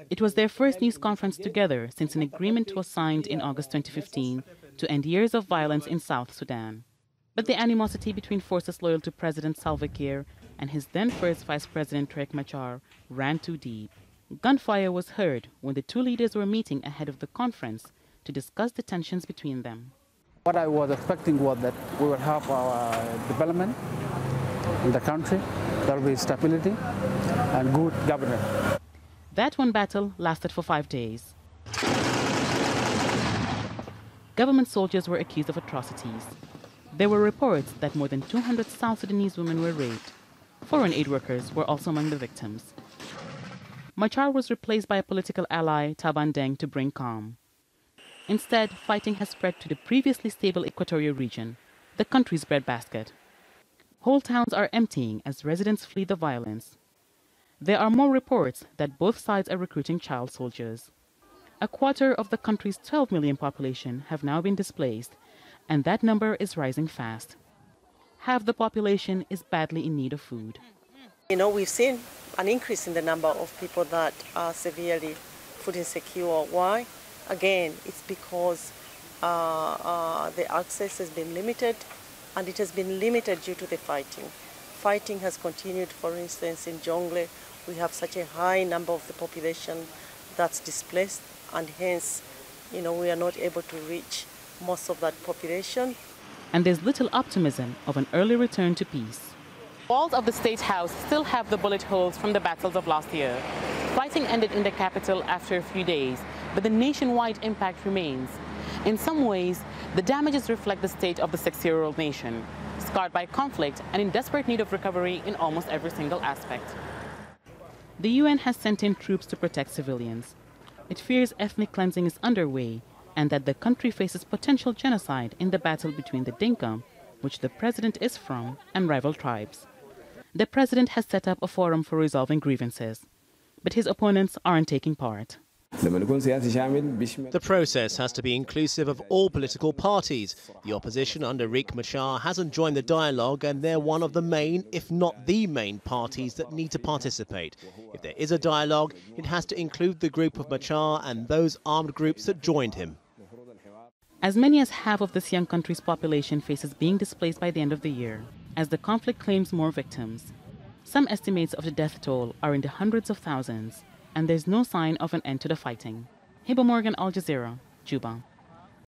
It was their first news conference together since an agreement was signed in August 2015 to end years of violence in South Sudan. But the animosity between forces loyal to President Salva Kiir and his then first Vice President Riek Machar ran too deep. Gunfire was heard when the two leaders were meeting ahead of the conference to discuss the tensions between them. What I was expecting was that we would have our development in the country, there will be stability and good governance. That one battle lasted for 5 days. Government soldiers were accused of atrocities. There were reports that more than 200 South Sudanese women were raped. Foreign aid workers were also among the victims. Machar was replaced by a political ally, Taban Deng, to bring calm. Instead, fighting has spread to the previously stable equatorial region, the country's breadbasket. Whole towns are emptying as residents flee the violence. There are more reports that both sides are recruiting child soldiers. A quarter of the country's 12 million population have now been displaced, and that number is rising fast. Half the population is badly in need of food. You know, we've seen an increase in the number of people that are severely food insecure. Why? Again, it's because the access has been limited, and it has been limited due to the fighting. Fighting has continued, for instance, in Jongle. We have such a high number of the population that's displaced, and hence, you know, we are not able to reach most of that population. And there's little optimism of an early return to peace. Walls of the State House still have the bullet holes from the battles of last year. Fighting ended in the capital after a few days, but the nationwide impact remains. In some ways, the damages reflect the state of the 6-year-old nation, scarred by conflict and in desperate need of recovery in almost every single aspect. The UN has sent in troops to protect civilians. It fears ethnic cleansing is underway and that the country faces potential genocide in the battle between the Dinka, which the president is from, and rival tribes. The president has set up a forum for resolving grievances, but his opponents aren't taking part. The process has to be inclusive of all political parties. The opposition under Riek Machar hasn't joined the dialogue, and they're one of the main, if not the main, parties that need to participate. If there is a dialogue, it has to include the group of Machar and those armed groups that joined him. As many as half of this young country's population faces being displaced by the end of the year, as the conflict claims more victims. Some estimates of the death toll are in the hundreds of thousands, and there's no sign of an end to the fighting. Hiba, Al Jazeera, Juba.